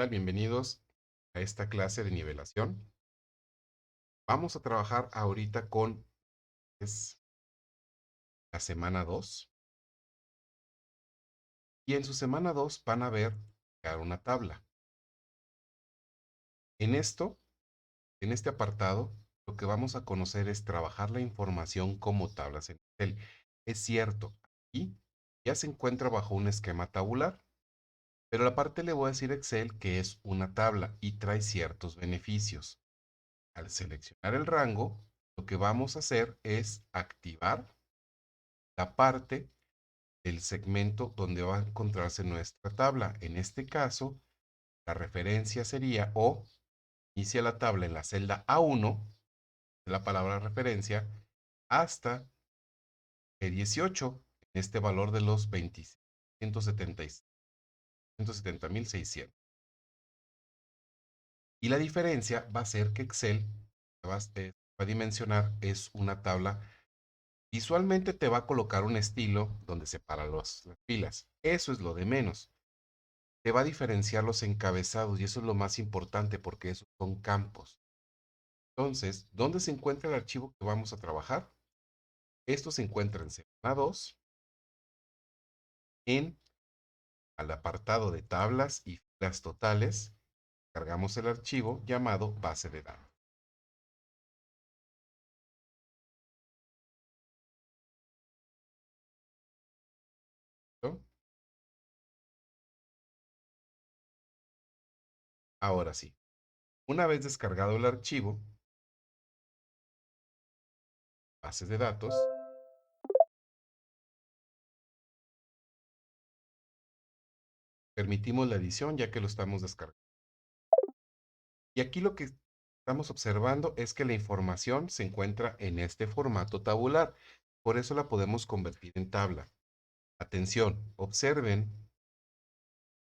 tal? Bienvenidos a esta clase de nivelación. Vamos a trabajar ahorita con es la semana 2 y en su semana 2 van a ver crear una tabla. En esto, en este apartado, lo que vamos a conocer es trabajar la información como tablas en Excel. Es cierto, aquí ya se encuentra bajo un esquema tabular, pero aparte le voy a decir a Excel que es una tabla y trae ciertos beneficios. Al seleccionar el rango, lo que vamos a hacer es activar la parte del segmento donde va a encontrarse nuestra tabla. En este caso, la referencia sería o inicia la tabla en la celda A1 de la palabra referencia hasta E18 en este valor de los 170.600. Y la diferencia va a ser que Excel va a dimensionar es una tabla. Visualmente te va a colocar un estilo donde separa las filas. Eso es lo de menos. Te va a diferenciar los encabezados y eso es lo más importante porque esos son campos. Entonces, ¿dónde se encuentra el archivo que vamos a trabajar? Esto se encuentra en semana 2, en al apartado de tablas y filas totales. Cargamos el archivo llamado base de datos. ¿No? Ahora sí, una vez descargado el archivo, bases de datos, permitimos la edición ya que lo estamos descargando. Y aquí lo que estamos observando es que la información se encuentra en este formato tabular. Por eso la podemos convertir en tabla. Atención,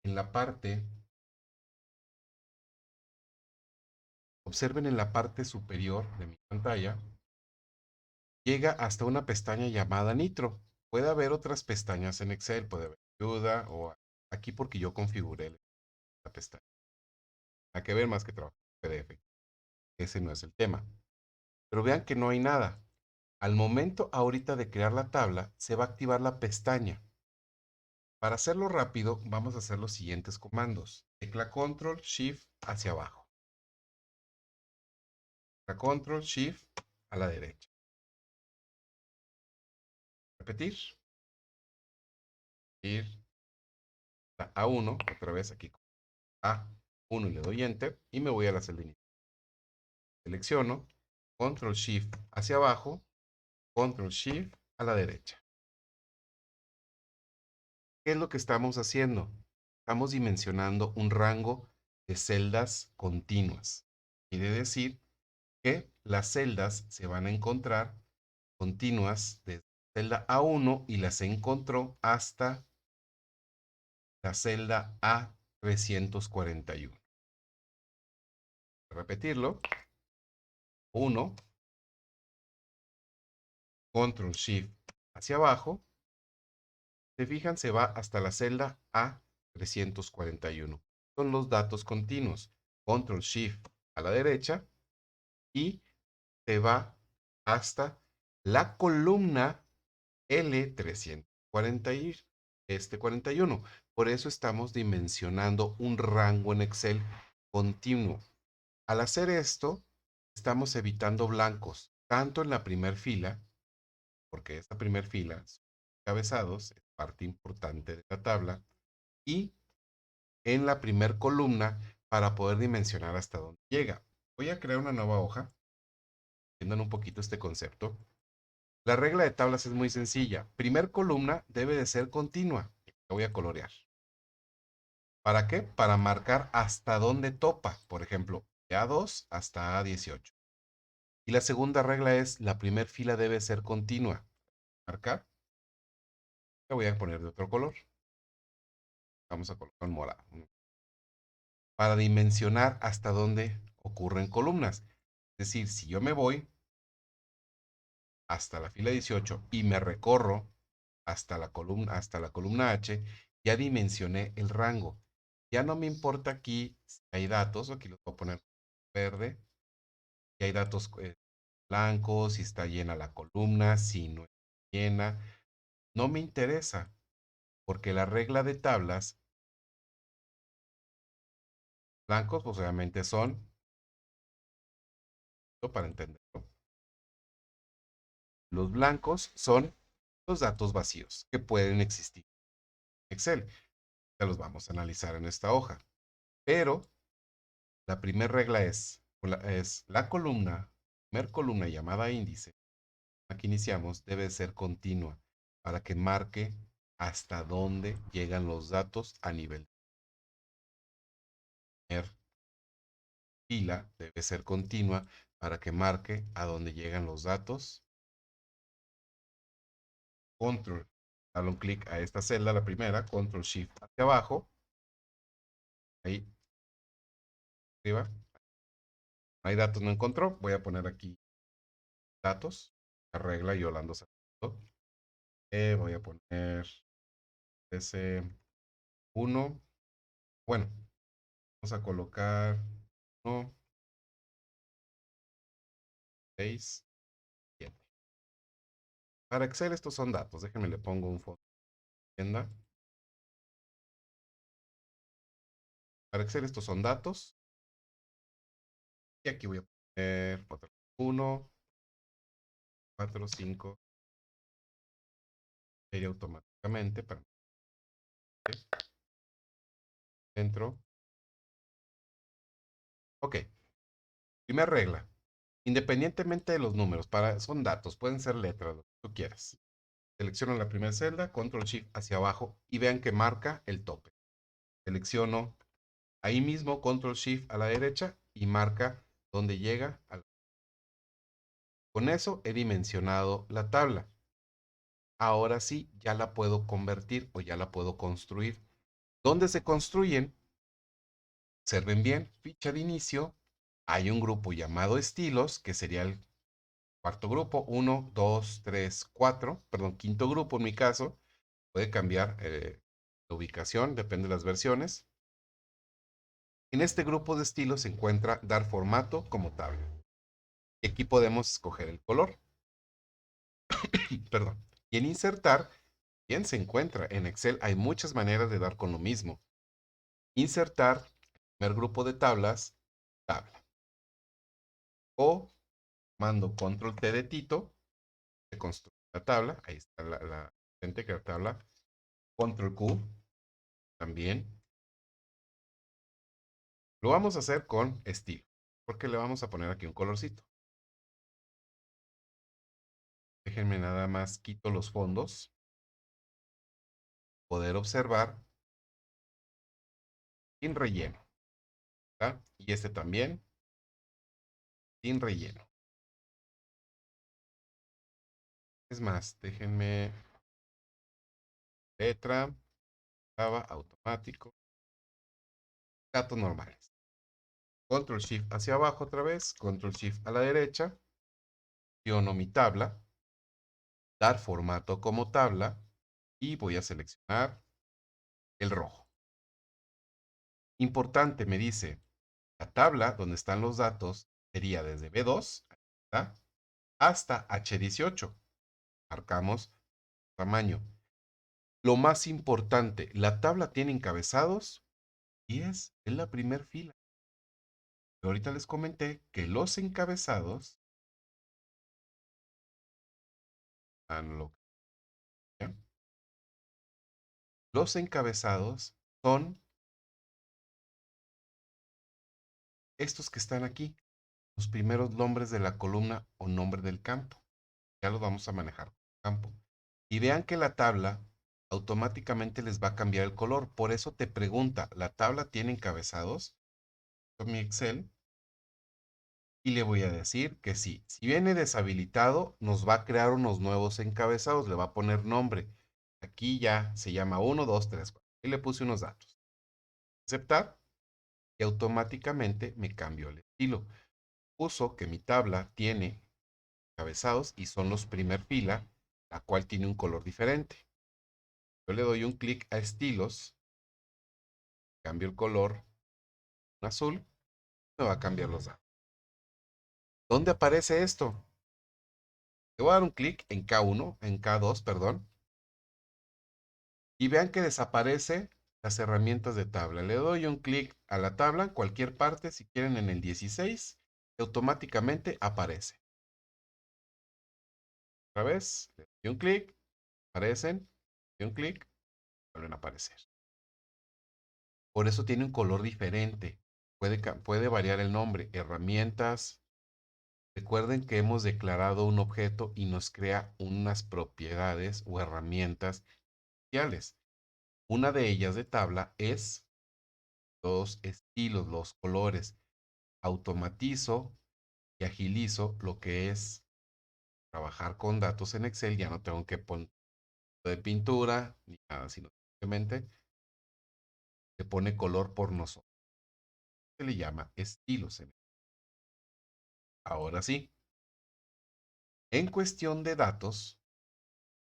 en la parte, observen en la parte superior de mi pantalla, llega hasta una pestaña llamada Nitro. Puede haber otras pestañas en Excel, puede haber ayuda o aquí porque yo configuré la pestaña. Hay que ver más que trabajo PDF. Ese no es el tema. Pero vean que no hay nada. Al momento ahorita de crear la tabla, se va a activar la pestaña. Para hacerlo rápido, vamos a hacer los siguientes comandos. Tecla Control Shift hacia abajo. Tecla Control Shift a la derecha. Repetir. Ir a A1, otra vez aquí. A1 y le doy Enter y me voy a la celda inicial. Selecciono. Control Shift hacia abajo. Control Shift a la derecha. ¿Qué es lo que estamos haciendo? Estamos dimensionando un rango de celdas continuas. Quiere decir que las celdas se van a encontrar continuas desde celda A1 y las encontró hasta la celda A341. Repetirlo. 1, Control Shift hacia abajo. Se fijan, se va hasta la celda A341. Son los datos continuos. Control Shift a la derecha y se va hasta la columna L341. Por eso estamos dimensionando un rango en Excel continuo. Al hacer esto, estamos evitando blancos, tanto en la primera fila, porque esta primera fila son encabezados, es parte importante de la tabla, y en la primera columna para poder dimensionar hasta dónde llega. Voy a crear una nueva hoja, entiendan un poquito este concepto. La regla de tablas es muy sencilla. Primer columna debe de ser continua. La voy a colorear. ¿Para qué? Para marcar hasta dónde topa. Por ejemplo, de A2 hasta A18. Y la segunda regla es, la primer fila debe ser continua. Marcar. La voy a poner de otro color. Vamos a colocar en morado. Para dimensionar hasta dónde ocurren columnas. Es decir, si yo me voy hasta la fila 18 y me recorro hasta la columna H, ya dimensioné el rango. Ya no me importa aquí si hay datos, aquí los voy a poner verde, si hay datos blancos, si está llena la columna, si no está llena. No me interesa, porque la regla de tablas, blancos, pues obviamente son, para entenderlo, los blancos son los datos vacíos que pueden existir en Excel. Ya los vamos a analizar en esta hoja. Pero la primera regla es la columna, primer columna llamada índice, la que iniciamos, debe ser continua para que marque hasta dónde llegan los datos a nivel. Primer fila debe ser continua para que marque a dónde llegan los datos. Control, dale un clic a esta celda, la primera, Control Shift hacia abajo, ahí arriba. Hay datos, no encontró, voy a poner aquí datos, la regla Yolando Sarmiento. Voy a poner ese 1. Bueno, vamos a colocar 1, 6, 7. Para Excel estos son datos. Déjenme le pongo un fondo de tienda. Para Excel estos son datos. Y aquí voy a poner 1, 4, 5. Sería automáticamente para dentro. Ok. Primera regla. Independientemente de los números, son datos, pueden ser letras, lo que tú quieras. Selecciono la primera celda, Control Shift hacia abajo y vean que marca el tope. Selecciono ahí mismo Control Shift a la derecha y marca donde llega. Con eso he dimensionado la tabla. Ahora sí, ya la puedo convertir o ya la puedo construir. ¿Dónde se construyen? Observen bien, ficha de inicio. Hay un grupo llamado estilos, que sería el cuarto grupo. 1, 2, 3, 4. Perdón, quinto grupo en mi caso. Puede cambiar la ubicación, depende de las versiones. En este grupo de estilos se encuentra dar formato como tabla. Y aquí podemos escoger el color. Perdón. Y en insertar, bien se encuentra. En Excel hay muchas maneras de dar con lo mismo. Insertar, primer grupo de tablas, tabla. O mando control T de Tito, se construye la tabla. Ahí está la gente que la tabla. Control Q, también. Lo vamos a hacer con estilo, porque le vamos a poner aquí un colorcito. Déjenme nada más quito los fondos. Poder observar sin relleno. ¿Tá? Y este también sin relleno. Es más, déjenme letra, Java, automático, datos normales. Control Shift hacia abajo otra vez, Control Shift a la derecha, selecciono mi tabla, dar formato como tabla y voy a seleccionar el rojo. Importante, me dice, la tabla donde están los datos sería desde B2 ¿tá? hasta H18. Marcamos tamaño. Lo más importante, la tabla tiene encabezados y es la primera fila. Ahorita les comenté que los encabezados, los encabezados son estos que están aquí, los primeros nombres de la columna o nombre del campo. Ya los vamos a manejar con campo. Y vean que la tabla automáticamente les va a cambiar el color. Por eso te pregunta, ¿la tabla tiene encabezados? Con mi Excel. Y le voy a decir que sí. Si viene deshabilitado, nos va a crear unos nuevos encabezados. Le va a poner nombre. Aquí ya se llama 1, 2, 3, 4. Y le puse unos datos. Aceptar. Y automáticamente me cambió el estilo. Puso que mi tabla tiene encabezados y son los primer fila, la cual tiene un color diferente. Yo le doy un clic a estilos Cambio el color en azul, me va a cambiar los datos. ¿Dónde aparece esto? Le voy a dar un clic en K1, en K2, perdón, y vean que desaparece las herramientas de tabla. Le doy un clic a la tabla, en cualquier parte, si quieren en el 16, y automáticamente aparece. Otra vez, le doy un clic, aparecen, le doy un clic, vuelven a aparecer. Por eso tiene un color diferente. Puede variar el nombre. Herramientas. Recuerden que hemos declarado un objeto y nos crea unas propiedades o herramientas especiales. Una de ellas de tabla es los estilos, los colores. Automatizo y agilizo lo que es trabajar con datos en Excel. Ya no tengo que poner de pintura ni nada, sino simplemente se pone color por nosotros. Se le llama estilos. Ahora sí, en cuestión de datos,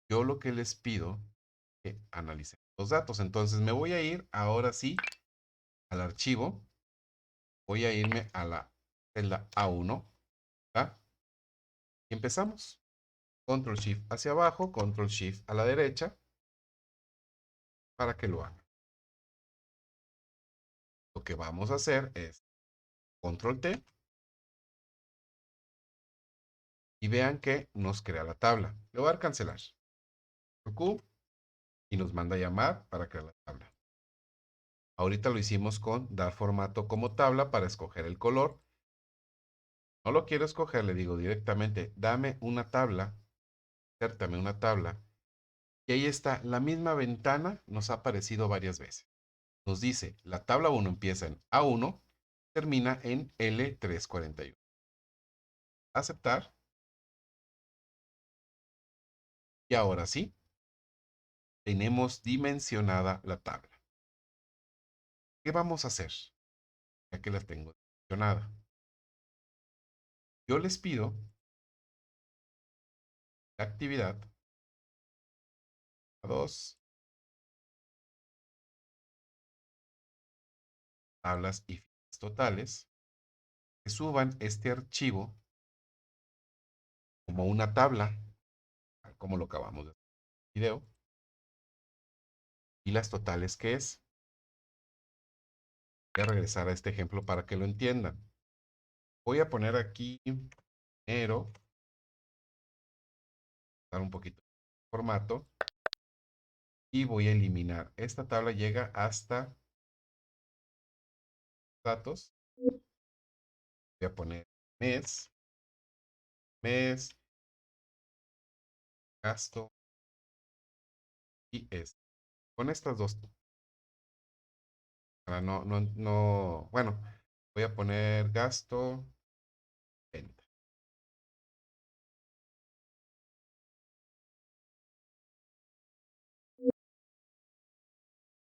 yo lo que les pido es que analicen los datos. Entonces me voy a ir ahora sí al archivo. Voy a irme a la celda A1. ¿Va? Y empezamos. Control Shift hacia abajo, Control Shift a la derecha para que lo hagan. Lo que vamos a hacer es Control T y vean que nos crea la tabla. Le voy a dar cancelar. Q y nos manda a llamar para crear la tabla. Ahorita lo hicimos con dar formato como tabla para escoger el color. No lo quiero escoger, le digo directamente, dame una tabla, insértame una tabla. Y ahí está, la misma ventana nos ha aparecido varias veces. Nos dice, la tabla 1 empieza en A1, termina en L341. Aceptar. Y ahora sí, tenemos dimensionada la tabla. ¿Qué vamos a hacer? Ya que la tengo dimensionada. Yo les pido la actividad a 2 tablas y filas totales, que suban este archivo como una tabla, como lo acabamos de hacer en el video, y las totales que es. Voy a regresar a este ejemplo para que lo entiendan. Voy a poner aquí enero, dar un poquito de formato, y voy a eliminar. Esta tabla llega hasta datos. Voy a poner mes, mes, gasto y este. Con estas dos, para bueno, voy a poner gasto, venta.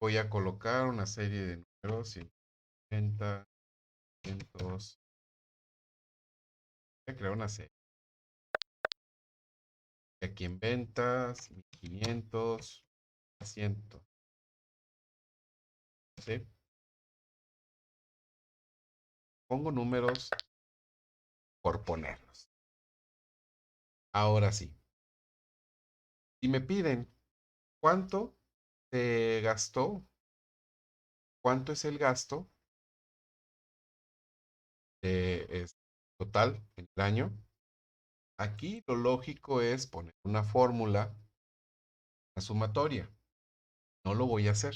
Voy a colocar una serie de números, 150, 200. Voy a crear una serie. Aquí en ventas, 1500, 100. ¿Sí? Pongo números por ponerlos. Ahora sí. Si me piden cuánto se gastó, cuánto es el gasto total en el año, aquí lo lógico es poner una fórmula, una sumatoria. No lo voy a hacer.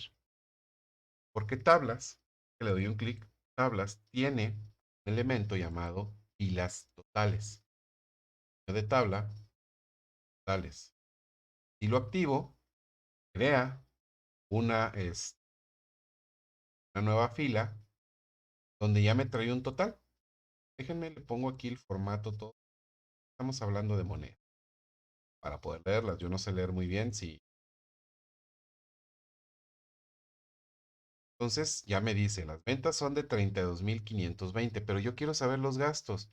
Porque tablas, que le doy un clic, tablas tiene un elemento llamado filas totales. De tabla, totales. Si lo activo, crea una, una nueva fila donde ya me trae un total. Déjenme, le pongo aquí el formato todo. Estamos hablando de moneda. Para poder leerlas, yo no sé leer muy bien. Si Entonces ya me dice, las ventas son de 32,520, pero yo quiero saber los gastos.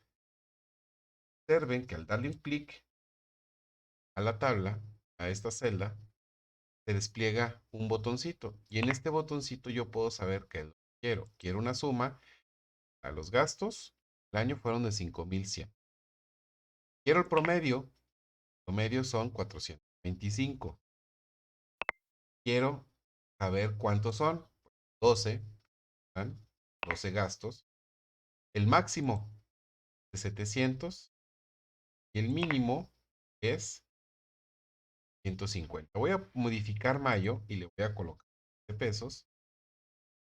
Observen que al darle un clic a la tabla, a esta celda, se despliega un botoncito. Y en este botoncito yo puedo saber qué es lo que quiero. Quiero una suma a los gastos. El año fueron de 5,100. Quiero el promedio. El promedio son 425. Quiero saber cuántos son. 12. ¿verdad? 12 gastos. El máximo de 700 y el mínimo es 150. Voy a modificar mayo y le voy a colocar de pesos.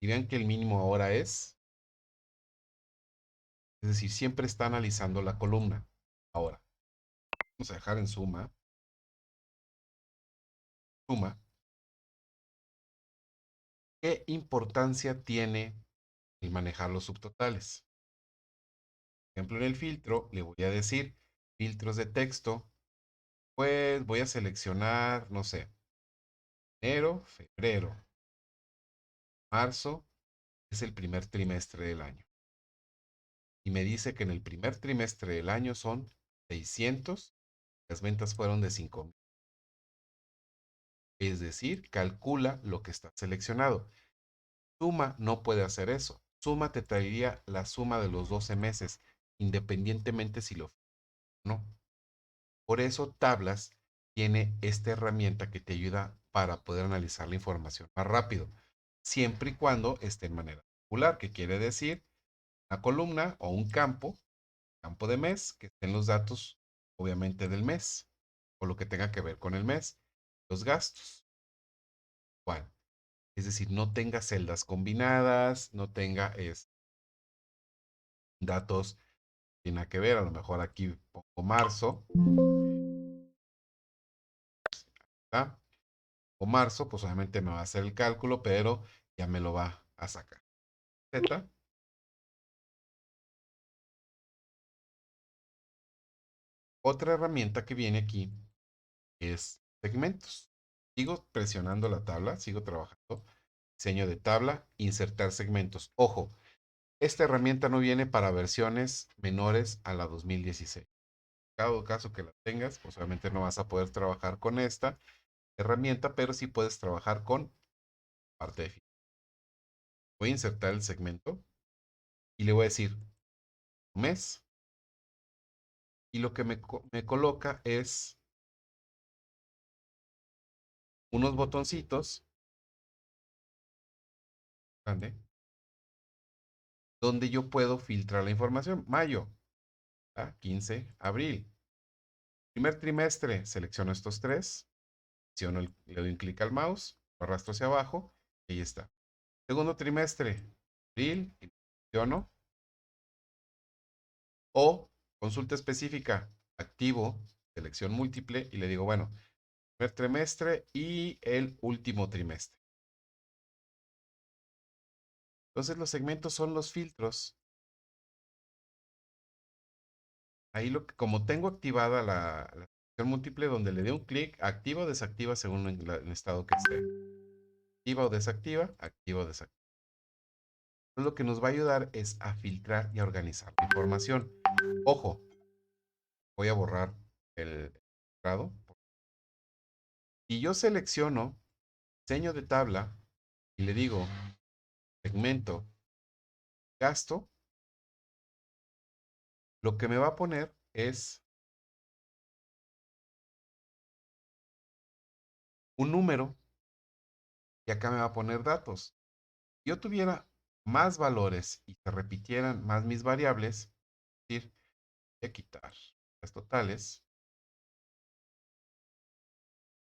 Y vean que el mínimo ahora es decir, siempre está analizando la columna. Ahora, vamos a dejar en suma. Suma. ¿Qué importancia tiene el manejar los subtotales? Por ejemplo, en el filtro le voy a decir filtros de texto. Pues voy a seleccionar, no sé, enero, febrero, marzo, es el primer trimestre del año. Y me dice que en el primer trimestre del año son 600, las ventas fueron de 5,000. Es decir, calcula lo que está seleccionado. Suma no puede hacer eso. Suma te traería la suma de los 12 meses, independientemente si lo o no. Por eso Tablas tiene esta herramienta que te ayuda para poder analizar la información más rápido, siempre y cuando esté en manera regular, que quiere decir una columna o un campo de mes, que estén los datos, obviamente, del mes, o lo que tenga que ver con el mes, los gastos. ¿Cuál? Es decir, no tenga celdas combinadas, no tenga datos que nada que ver. A lo mejor aquí pongo marzo, ¿tá? O marzo, pues obviamente me va a hacer el cálculo, pero ya me lo va a sacar. Z. Otra herramienta que viene aquí es segmentos. Sigo presionando la tabla, sigo trabajando. Diseño de tabla, insertar segmentos. Ojo, esta herramienta no viene para versiones menores a la 2016. En cada caso que la tengas, pues obviamente no vas a poder trabajar con esta herramienta, pero sí puedes trabajar con parte de filtro. Voy a insertar el segmento y le voy a decir mes, y lo que me coloca es unos botoncitos grande, donde yo puedo filtrar la información. Mayo, 15, abril. Primer trimestre, selecciono estos tres, le doy un clic al mouse, lo arrastro hacia abajo, y ahí está. Segundo trimestre, abril, y selecciono, o consulta específica, activo, selección múltiple, y le digo, bueno, primer trimestre y el último trimestre. Entonces los segmentos son los filtros. Ahí como tengo activada la selección múltiple, donde le dé un clic, activa o desactiva según el estado que esté. Activa o desactiva, activa o desactiva. Entonces, lo que nos va a ayudar es a filtrar y a organizar la información. Ojo, voy a borrar el grado. Y yo selecciono diseño de tabla y le digo segmento gasto, lo que me va a poner es un número y acá me va a poner datos. Si yo tuviera más valores y se repitieran más mis variables, es decir, voy a quitar las totales,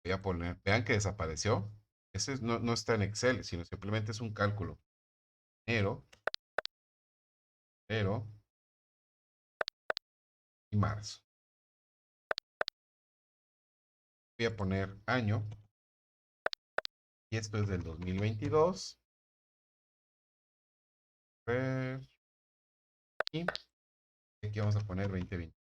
voy a poner, vean que desapareció. Ese no está en Excel, sino simplemente es un cálculo. Enero, enero y marzo. Voy a poner año y esto es del 2022. Y aquí vamos a poner 2020.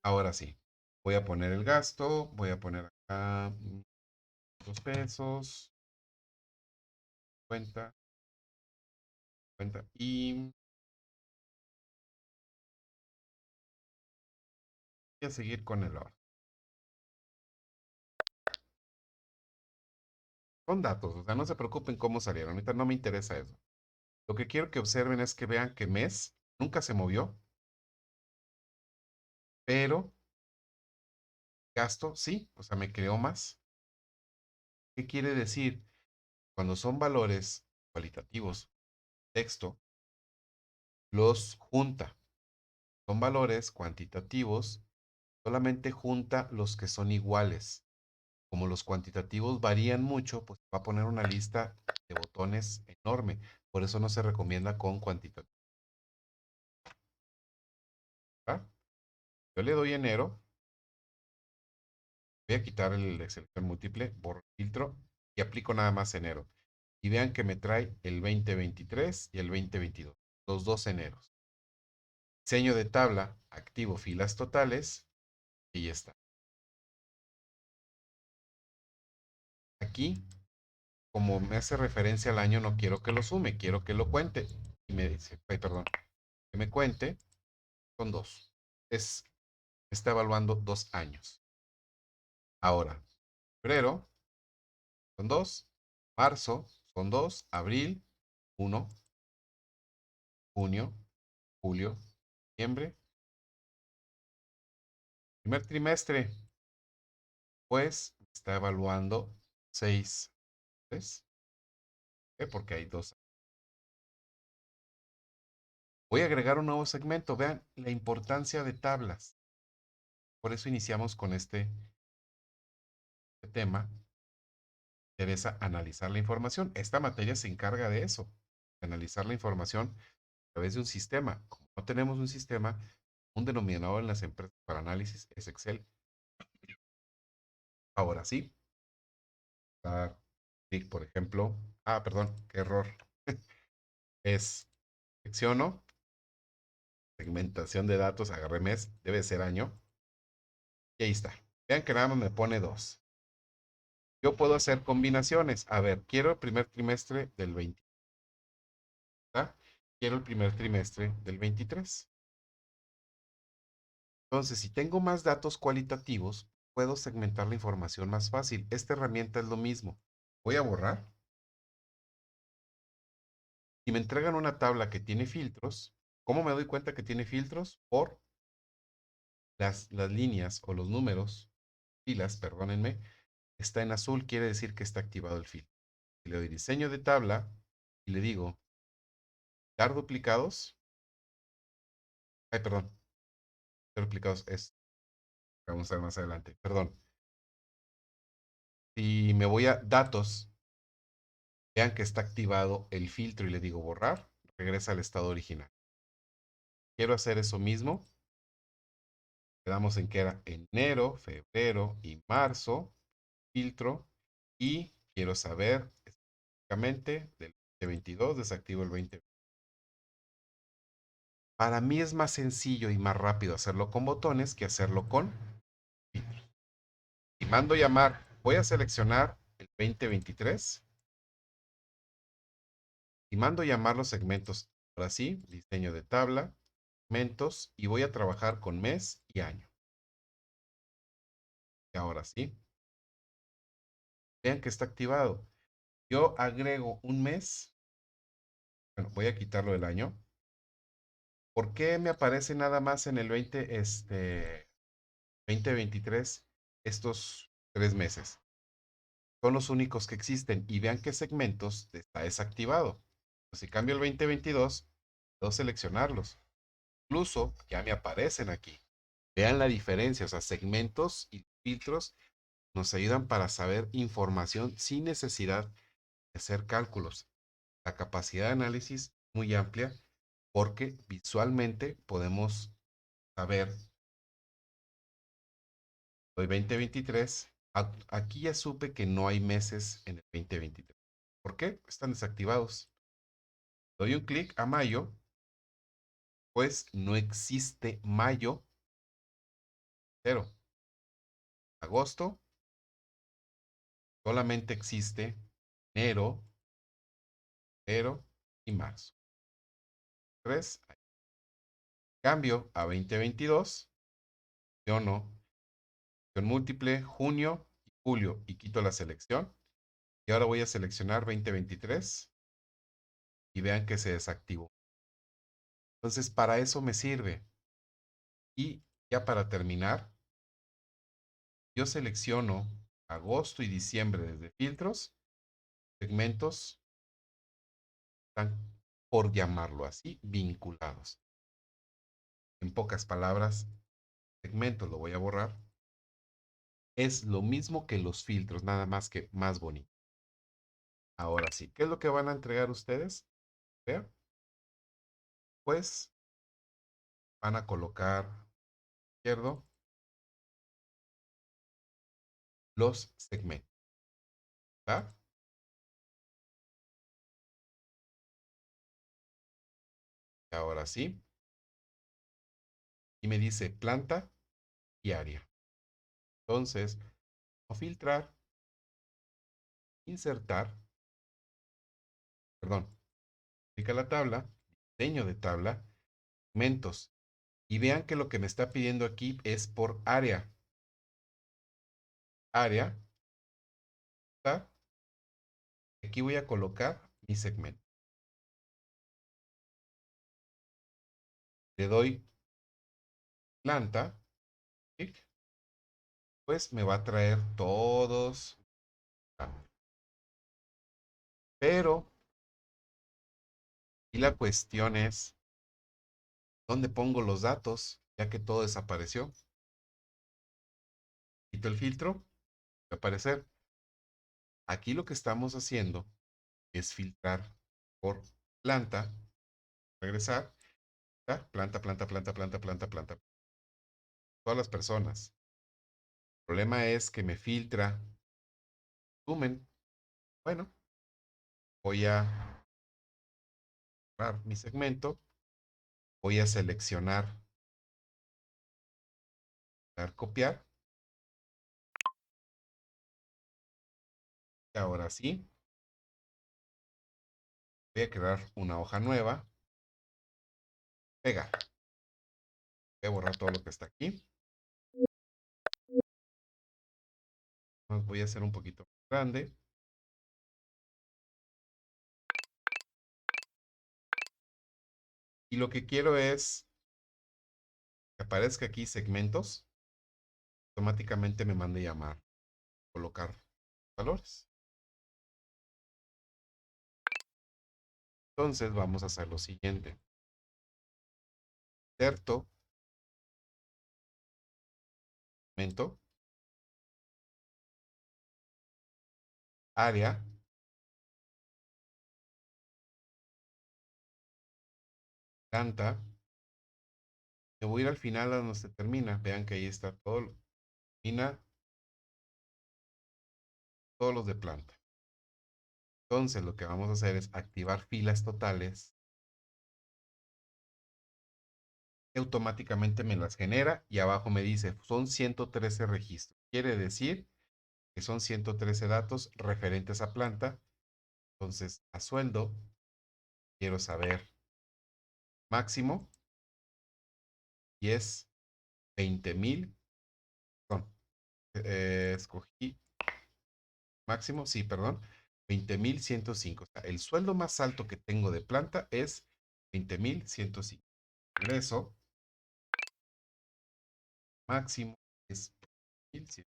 Ahora sí, voy a poner el gasto, voy a poner acá 2 pesos, cuenta, cuenta y Voy a seguir con el orden. Son datos, o sea, no se preocupen cómo salieron. Ahorita no me interesa eso. Lo que quiero que observen es que vean que mes nunca se movió, pero gasto sí, o sea, me creó más. ¿Qué quiere decir? Cuando son valores cualitativos, texto, los junta. Son valores cuantitativos, solamente junta los que son iguales. Como los cuantitativos varían mucho, pues va a poner una lista de botones enorme. Por eso no se recomienda con cuantitativo. ¿Va? Yo le doy enero, voy a quitar el de selección múltiple, borro el filtro y aplico nada más enero. Y vean que me trae el 2023 y el 2022, los dos eneros. Diseño de tabla, activo filas totales y ya está. Aquí, como me hace referencia al año, no quiero que lo sume, quiero que lo cuente. Y me dice, ay, perdón, que me cuente, son dos. Está evaluando 2 años. Ahora, febrero son dos, marzo son dos, abril, uno, junio, julio, diciembre. Primer trimestre, pues está evaluando 6 meses. Porque hay dos. Voy a agregar un nuevo segmento. Vean la importancia de tablas. Por eso iniciamos con este tema. Interesa analizar la información. Esta materia se encarga de eso, de analizar la información a través de un sistema. Como no tenemos un sistema, un denominador en las empresas para análisis es Excel. Ahora sí, dar clic, por ejemplo. Perdón, qué error. Es selecciono, segmentación de datos, agarré mes, debe ser año. Y ahí está. Vean que nada más me pone 2. Yo puedo hacer combinaciones. A ver, quiero el primer trimestre del 20. ¿Verdad? Quiero el primer trimestre del 23. Entonces, si tengo más datos cualitativos, puedo segmentar la información más fácil. Esta herramienta es lo mismo. Voy a borrar. Y me entregan una tabla que tiene filtros. ¿Cómo me doy cuenta que tiene filtros? Por las líneas o los números, filas, perdónenme, está en azul, quiere decir que está activado el filtro. Y le doy diseño de tabla y le digo, dar duplicados. Ay, perdón, dar duplicados es, vamos a ver más adelante, perdón. Y me voy a datos, vean que está activado el filtro y le digo borrar, regresa al estado original. Quiero hacer eso mismo. Quedamos en que era enero, febrero y marzo, filtro, y quiero saber específicamente del 2022, desactivo el 20. Para mí es más sencillo y más rápido hacerlo con botones que hacerlo con filtros. Y mando llamar, voy a seleccionar el 2023 y mando llamar los segmentos. Ahora sí, diseño de tabla, segmentos, y voy a trabajar con mes y año. Y ahora sí, vean que está activado. Yo agrego un mes, bueno, voy a quitarlo del año. ¿Por qué me aparece nada más en el 2023 estos 3 meses? Son los únicos que existen y vean qué segmentos está desactivado. Si cambio el 2022, puedo seleccionarlos. Incluso ya me aparecen aquí. Vean la diferencia, o sea, segmentos y filtros nos ayudan para saber información sin necesidad de hacer cálculos. La capacidad de análisis es muy amplia porque visualmente podemos saber, hoy 2023, aquí ya supe que no hay meses en el 2023. ¿Por qué? Están desactivados. Doy un clic a mayo, pues no existe mayo, cero. Agosto, solamente existe enero, febrero y marzo. 3, cambio a 2022 selecciono selección múltiple, junio y julio, y quito la selección. Y ahora voy a seleccionar 2023 y vean que se desactivó. Entonces, para eso me sirve. Y ya para terminar, yo selecciono agosto y diciembre desde filtros, segmentos, están, por llamarlo así, vinculados. En pocas palabras, segmentos lo voy a borrar. Es lo mismo que los filtros, nada más que más bonito. Ahora sí, ¿qué es lo que van a entregar ustedes? Vean, pues van a colocar izquierdo los segmentos. ¿Va? Ahora sí. Y me dice planta y área. Entonces, o filtrar, insertar, perdón, clica la tabla, diseño de tabla, segmentos. Y vean que lo que me está pidiendo aquí es por área. Área, ¿tá? Aquí voy a colocar mi segmento. Le doy planta, clic, pues me va a traer todos. Pero, y la cuestión es, ¿dónde pongo los datos? Ya que todo desapareció. Quito el filtro, va a aparecer. Aquí lo que estamos haciendo es filtrar por planta, regresar, ¿tá? Planta, planta, planta, planta, planta, planta. Todas las personas. El problema es que me filtra volumen. Bueno, voy a cerrar mi segmento, voy a seleccionar, dar copiar. Y ahora sí, voy a crear una hoja nueva, pegar. Voy a borrar todo lo que está aquí. Voy a hacer un poquito más grande. Y lo que quiero es que aparezca aquí segmentos. Automáticamente me mande llamar, colocar valores. Entonces vamos a hacer lo siguiente. Inserto, segmento, área, planta. Me voy a ir al final a donde se termina. Vean que ahí está todo. Termina todos los de planta. Entonces lo que vamos a hacer es activar filas totales. Y automáticamente me las genera y abajo me dice son 113 registros. Quiere decir que son 113 datos referentes a planta. Entonces a sueldo quiero saber máximo y es 20,000. Perdón, escogí máximo, sí, perdón, 20,105. O sea, el sueldo más alto que tengo de planta es 20,105. Ingreso máximo es 20,105.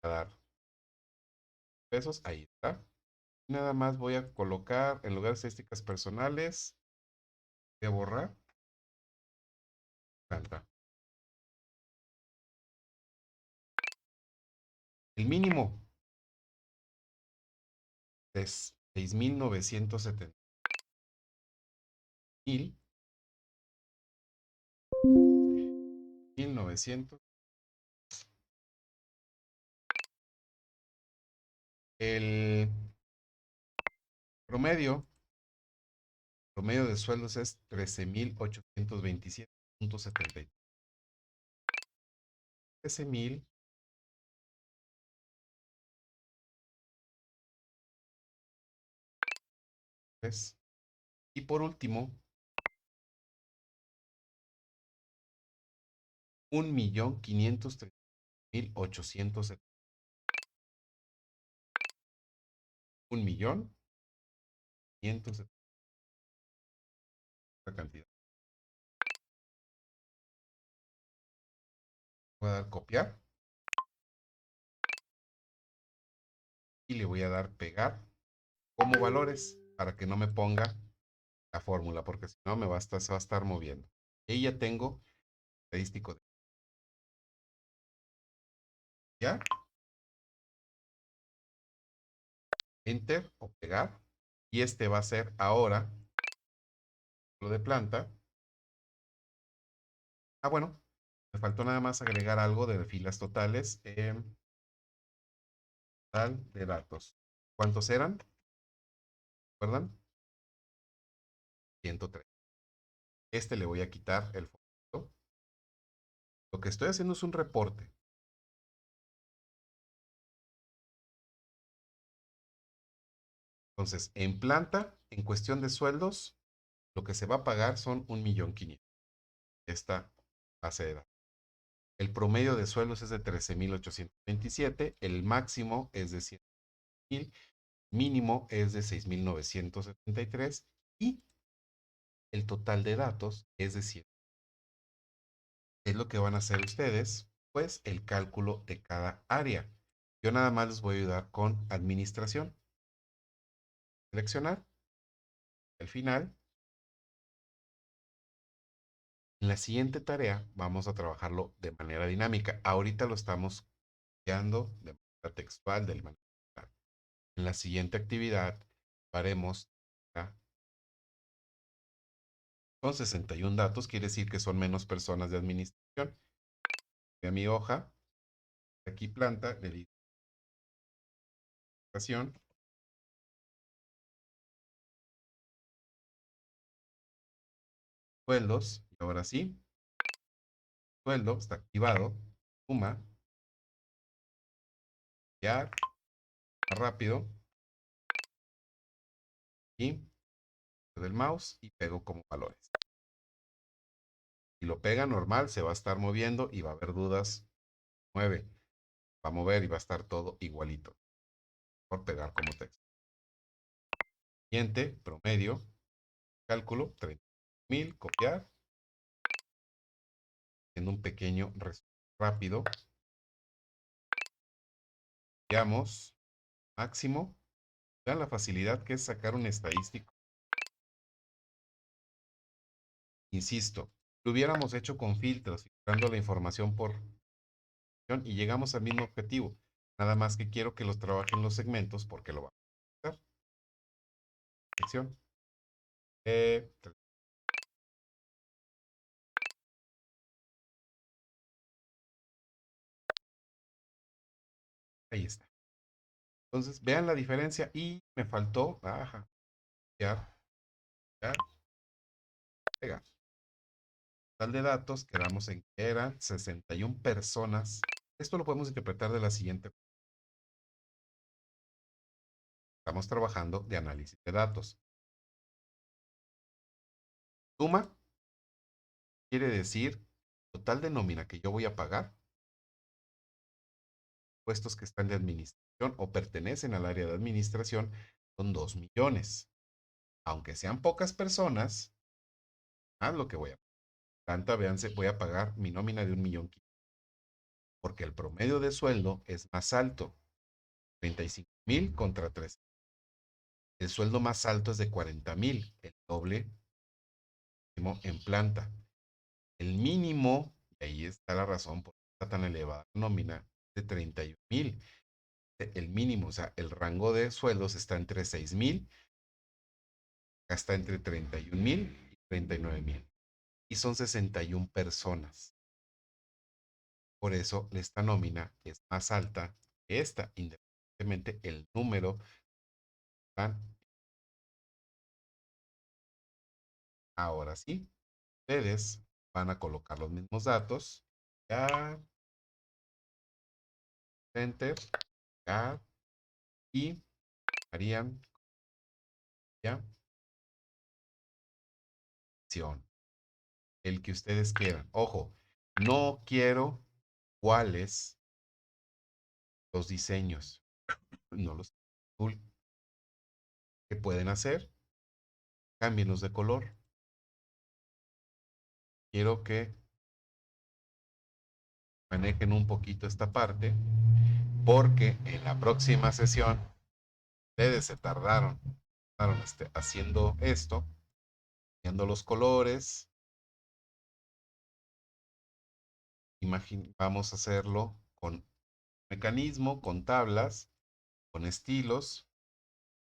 A dar pesos, ahí está. Nada más voy a colocar en lugar de estadísticas personales, voy a borrar planta. El mínimo es 6,970,000. El promedio, promedio de sueldos es 13,827,73. 13,000. Y por último, 1.530.870. 1.570.000 la cantidad. Voy a dar copiar y le voy a dar pegar como valores para que no me ponga la fórmula, porque si no se va a estar moviendo. Y ahí ya tengo estadístico de ya, enter o pegar. Y este va a ser ahora lo de planta. Ah, bueno, me faltó nada más agregar algo de filas totales. Total de datos. ¿Cuántos eran? ¿Recuerdan? 103. Este le voy a quitar el fondo. Lo que estoy haciendo es un reporte. Entonces, en planta, en cuestión de sueldos, lo que se va a pagar son 1.500.000. Esta base de datos. El promedio de sueldos es de 13.827. El máximo es de 100.000. Mínimo es de 6.973. Y el total de datos es de 100. Es lo que van a hacer ustedes, pues el cálculo de cada área. Yo nada más les voy a ayudar con administración. Seleccionar. Al final, en la siguiente tarea vamos a trabajarlo de manera dinámica. Ahorita lo estamos creando de manera textual, de manera textual. En la siguiente actividad haremos con 61 datos, quiere decir que son menos personas de administración. De mi hoja, aquí planta, le digo administración, sueldos, y ahora sí, sueldo está activado, suma, ya, más rápido, y del mouse y pego como valores. Si lo pega normal, se va a estar moviendo y va a haber dudas. Mueve, va a mover y va a estar todo igualito. Por pegar como texto. Siguiente, promedio, cálculo, 30.000, copiar. Haciendo un pequeño resumen rápido. Veamos, máximo. Vean la facilidad que es sacar un estadístico. Insisto, lo hubiéramos hecho con filtros, filtrando la información por y llegamos al mismo objetivo. Nada más que quiero que los trabajen los segmentos porque lo vamos a hacer. Sección. Eh, Ahí está. Entonces, vean la diferencia y me faltó, ya, ya, pegar. Total de datos, quedamos en que eran 61 personas. Esto lo podemos interpretar de la siguiente forma. Estamos trabajando de análisis de datos. Suma quiere decir total de nómina que yo voy a pagar, puestos que están de administración o pertenecen al área de administración, son 2 millones. Aunque sean pocas personas, haz lo que voy a pagar. Tanta, véanse, voy a pagar mi nómina de 1.500.000, porque el promedio de sueldo es más alto, 35.000 contra 3. El sueldo más alto es de 40.000, el doble en planta. El mínimo, y ahí está la razón por qué está tan elevada la nómina, de 31.000. El mínimo, o sea, el rango de sueldos está entre 6.000, está entre 31.000 y 39.000. Y son 61 personas. Por eso esta nómina es más alta que esta, independientemente el número. Ahora sí, ustedes van a colocar los mismos datos. Ya, enter, ya, y harían, ya, el que ustedes quieran. Ojo, no quiero cuáles los diseños, no los azul. ¿Qué pueden hacer? Cámbienlos de color. Quiero que manejen un poquito esta parte, porque en la próxima sesión ustedes se tardaron haciendo esto, viendo los colores. Vamos a hacerlo con mecanismo, con tablas, con estilos.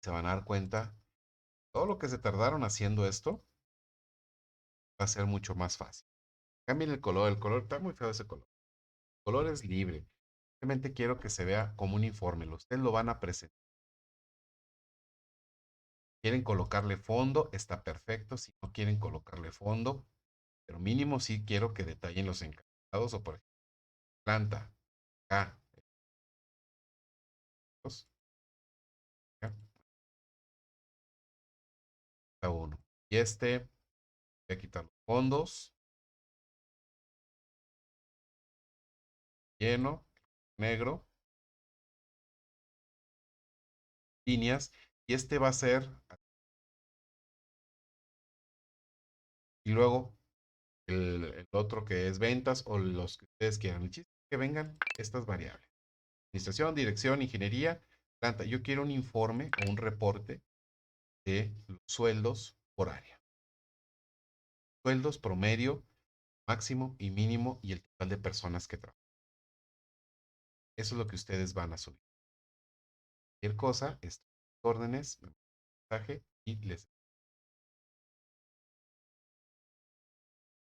Se van a dar cuenta, todo lo que se tardaron haciendo esto va a ser mucho más fácil. Cambien el color está muy feo ese color. El color es libre. Simplemente quiero que se vea como un informe. Ustedes lo van a presentar. Quieren colocarle fondo, está perfecto. Si no quieren colocarle fondo, pero mínimo sí quiero que detallen los encabezados o por ejemplo, planta, acá, cada uno. Y voy a quitar los fondos, lleno, negro, líneas, y va a ser, y luego el otro que es ventas o los que ustedes quieran. El chiste es que vengan estas variables. Administración, dirección, ingeniería, planta. Yo quiero un informe o un reporte de los sueldos por área. Sueldos promedio, máximo y mínimo y el total de personas que trabajan. Eso es lo que ustedes van a subir. Cualquier cosa, órdenes, mensaje y les